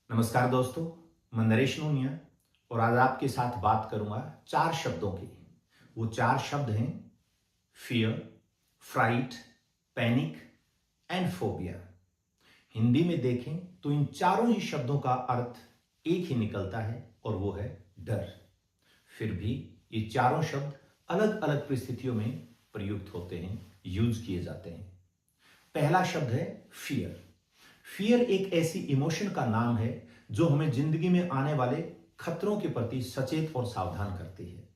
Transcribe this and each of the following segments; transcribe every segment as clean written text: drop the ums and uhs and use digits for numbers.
नमस्कार दोस्तों, मैं नरेश नूनिया और आज आपके साथ बात करूंगा 4 शब्दों की। वो 4 शब्द हैं fear, fright, panic and phobia. Hindi में देखें तो इन चारों ही शब्दों का अर्थ एक ही निकलता है और वो है डर। फिर भी ये चारों शब्द अलग अलग परिस्थितियों में प्रयुक्त होते हैं, यूज किए जाते हैं। पहला शब्द है फियर। फियर एक ऐसी इमोशन का नाम है जो हमें जिंदगी में आने वाले खतरों के प्रति सचेत और सावधान करती है।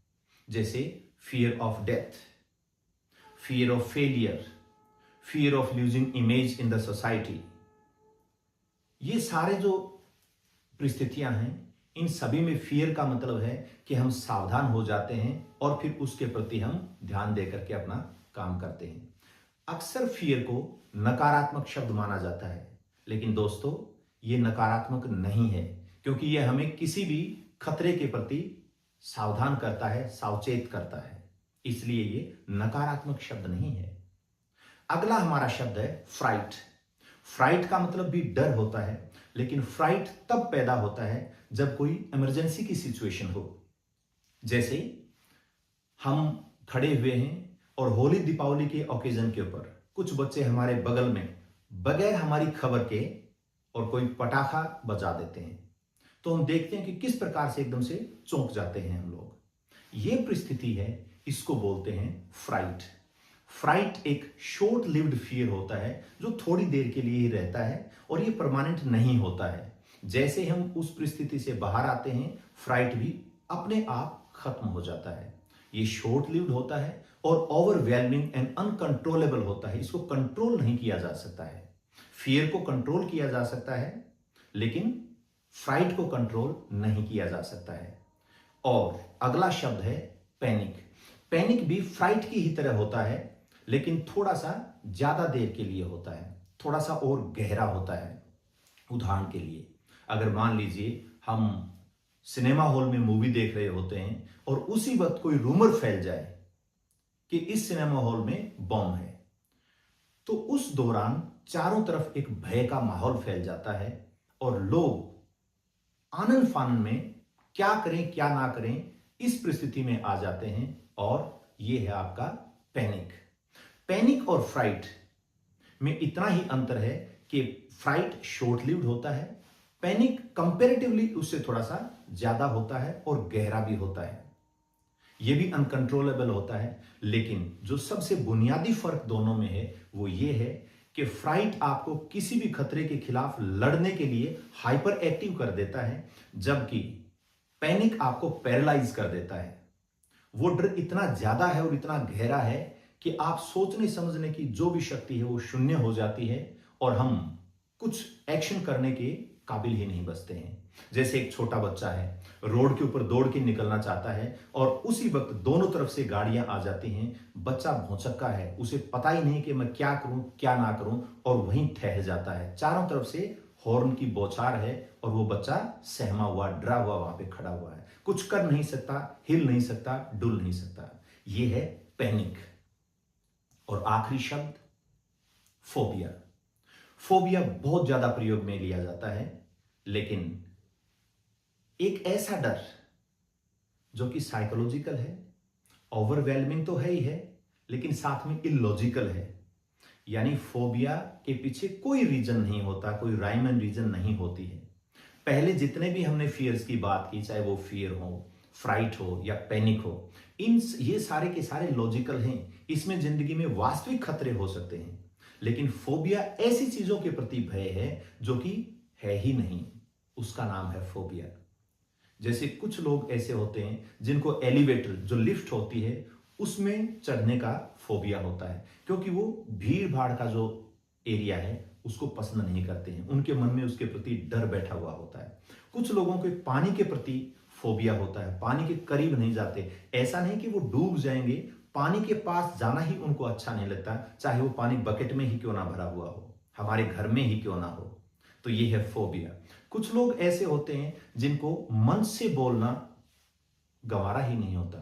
जैसे fear of death, fear of failure, fear of losing image in the society. ये सारे जो परिस्थितियां हैं, इन सभी में फियर का मतलब है कि हम सावधान हो जाते हैं और फिर उसके प्रति हम ध्यान देकर के अपना काम करते हैं। अक्सर फियर को नकारात्मक शब्द माना जाता है, लेकिन दोस्तों ये नकारात्मक नहीं है, क्योंकि यह हमें किसी भी खतरे के प्रति सावधान करता है, सावचेत करता है। इसलिए ये नकारात्मक शब्द नहीं है। अगला हमारा शब्द है फ्राइट। फ्राइट का मतलब भी डर होता है, लेकिन फ्राइट तब पैदा होता है जब कोई इमरजेंसी की सिचुएशन हो। जैसे हम खड़े हुए हैं और होली दीपावली के ओकेजन के ऊपर कुछ बच्चे हमारे बगल में बगैर हमारी खबर के और कोई पटाखा बजा देते हैं, तो हम देखते हैं कि किस प्रकार से एकदम से चौंक जाते हैं हम लोग। ये परिस्थिति है, इसको बोलते हैं फ्राइट। फ्राइट एक शॉर्ट लिव्ड फियर होता है जो थोड़ी देर के लिए ही रहता है और ये परमानेंट नहीं होता है। जैसे हम उस परिस्थिति से बाहर आते हैं, फ्राइट भी अपने आप खत्म हो जाता है। ये शॉर्ट लिव्ड होता है और ओवरवेलमिंग एंड अनकंट्रोलेबल होता है। इसको कंट्रोल नहीं किया जा सकता है। फियर को कंट्रोल किया जा सकता है, लेकिन फ्राइट को कंट्रोल नहीं किया जा सकता है। और अगला शब्द है पैनिक। पैनिक भी फ्राइट की ही तरह होता है, लेकिन थोड़ा सा ज्यादा देर के लिए होता है, थोड़ा सा और गहरा होता है। उदाहरण के लिए, अगर मान लीजिए हम सिनेमा हॉल में मूवी देख रहे होते हैं और उसी वक्त कोई रूमर फैल जाए कि इस सिनेमा हॉल में बॉम्ब है, तो उस दौरान चारों तरफ एक भय का माहौल फैल जाता है और लोग आनन फानन में क्या करें क्या ना करें इस परिस्थिति में आ जाते हैं, और यह है आपका पैनिक। पैनिक और फ्राइट में इतना ही अंतर है कि फ्राइट शॉर्ट लिव्ड होता है, पैनिक कंपैरेटिवली उससे थोड़ा सा ज्यादा होता है और गहरा भी होता है। यह भी अनकंट्रोलेबल होता है, लेकिन जो सबसे बुनियादी फर्क दोनों में है वो ये है कि फ्राइट आपको किसी भी खतरे के खिलाफ लड़ने के लिए हाइपर एक्टिव कर देता है, जबकि पैनिक आपको पैरालाइज कर देता है। वो डर इतना ज्यादा है और इतना गहरा है कि आप सोचने समझने की जो भी शक्ति है वो शून्य हो जाती है और हम कुछ एक्शन करने के काबिल ही नहीं बचते हैं। जैसे एक छोटा बच्चा है, रोड के ऊपर दौड़ के निकलना चाहता है और उसी वक्त दोनों तरफ से गाड़ियां आ जाती हैं। बच्चा भौचक्का है, उसे पता ही नहीं कि मैं क्या करूं क्या ना करूं, और वहीं ठहर जाता है। चारों तरफ से हॉर्न की बौछार है और वो बच्चा सहमा हुआ, डरा हुआ वहां पे खड़ा हुआ है, कुछ कर नहीं सकता, हिल नहीं सकता, डुल नहीं सकता। ये है पैनिक। और आखिरी शब्द फोबिया। फोबिया बहुत ज्यादा प्रयोग में लिया जाता है, लेकिन एक ऐसा डर जो कि साइकोलॉजिकल है, ओवरवेलमिंग तो है ही है, लेकिन साथ में इलॉजिकल है। यानी फोबिया के पीछे कोई रीजन नहीं होता, कोई राइम एंड रीजन नहीं होती है। पहले जितने भी हमने फियर्स की बात की, चाहे वो फियर हो, फ्राइट हो या पैनिक हो, ये सारे के सारे लॉजिकल हैं। इसमें जिंदगी में वास्तविक खतरे हो सकते हैं, लेकिन फोबिया ऐसी चीजों के प्रति भय है जो कि है ही नहीं, उसका नाम है फोबिया। जैसे कुछ लोग ऐसे होते हैं जिनको एलिवेटर, जो लिफ्ट होती है, उसमें चढ़ने का फोबिया होता है, क्योंकि वो भीड़ भाड़ का जो एरिया है उसको पसंद नहीं करते हैं। उनके मन में उसके प्रति डर बैठा हुआ होता है। कुछ लोगों को पानी के प्रति फोबिया होता है, पानी के करीब नहीं जाते। ऐसा नहीं कि वो डूब जाएंगे, पानी के पास जाना ही उनको अच्छा नहीं लगता, चाहे वो पानी बकेट में ही क्यों ना भरा हुआ हो, हमारे घर में ही क्यों ना हो। तो ये है फोबिया। कुछ लोग ऐसे होते हैं जिनको मंच से बोलना गवारा ही नहीं होता,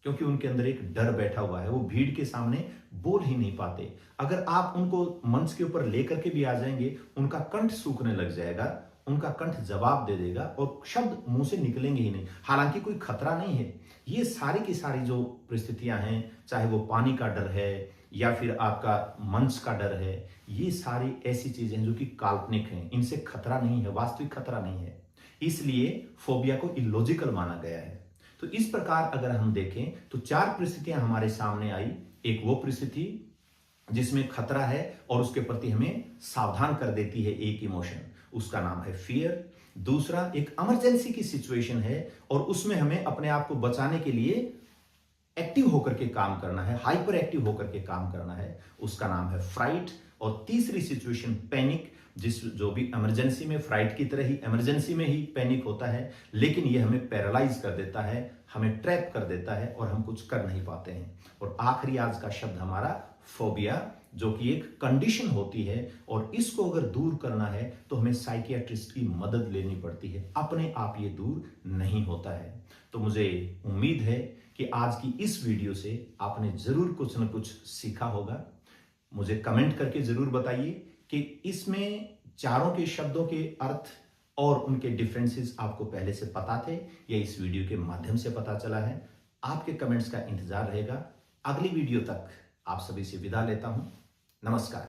क्योंकि उनके अंदर एक डर बैठा हुआ है, वो भीड़ के सामने बोल ही नहीं पाते। अगर आप उनको मंच के ऊपर लेकर के भी आ जाएंगे, उनका कंठ सूखने लग जाएगा, उनका कंठ जवाब दे देगा और शब्द मुंह से निकलेंगे ही नहीं। हालांकि कोई खतरा नहीं है। ये सारी की सारी जो परिस्थितियां हैं, चाहे वो पानी का डर है या फिर आपका मंच का डर है, ये सारी ऐसी चीजें हैं जो कि काल्पनिक हैं। इनसे खतरा नहीं है, वास्तविक खतरा नहीं है। इसलिए फोबिया को इलॉजिकल माना गया है। तो इस प्रकार अगर हम देखें तो 4 परिस्थितियां हमारे सामने आई। एक वो परिस्थिति जिसमें खतरा है और उसके प्रति हमें सावधान कर देती है एक इमोशन, उसका नाम है फियर। दूसरा एक इमरजेंसी की सिचुएशन है और उसमें हमें अपने आप को बचाने के लिए एक्टिव होकर के काम करना है, हाइपर एक्टिव होकर के काम करना है, उसका नाम है फ्राइट। और तीसरी सिचुएशन पैनिक, जो भी इमरजेंसी में फ्राइट की तरह ही इमरजेंसी में ही पैनिक होता है, लेकिन यह हमें पैरालाइज कर देता है, हमें ट्रैप कर देता है और हम कुछ कर नहीं पाते हैं। और आखिरी आज का शब्द हमारा फोबिया, जो कि एक कंडीशन होती है और इसको अगर दूर करना है तो हमें साइकियाट्रिस्ट की मदद लेनी पड़ती है, अपने आप ये दूर नहीं होता है। तो मुझे उम्मीद है कि आज की इस वीडियो से आपने जरूर कुछ न कुछ सीखा होगा। मुझे कमेंट करके जरूर बताइए कि इसमें चारों के शब्दों के अर्थ और उनके डिफरेंसेस आपको पहले से पता थे या इस वीडियो के माध्यम से पता चला है। आपके कमेंट्स का इंतजार रहेगा। अगली वीडियो तक आप सभी से विदा लेता हूं। नमस्कार।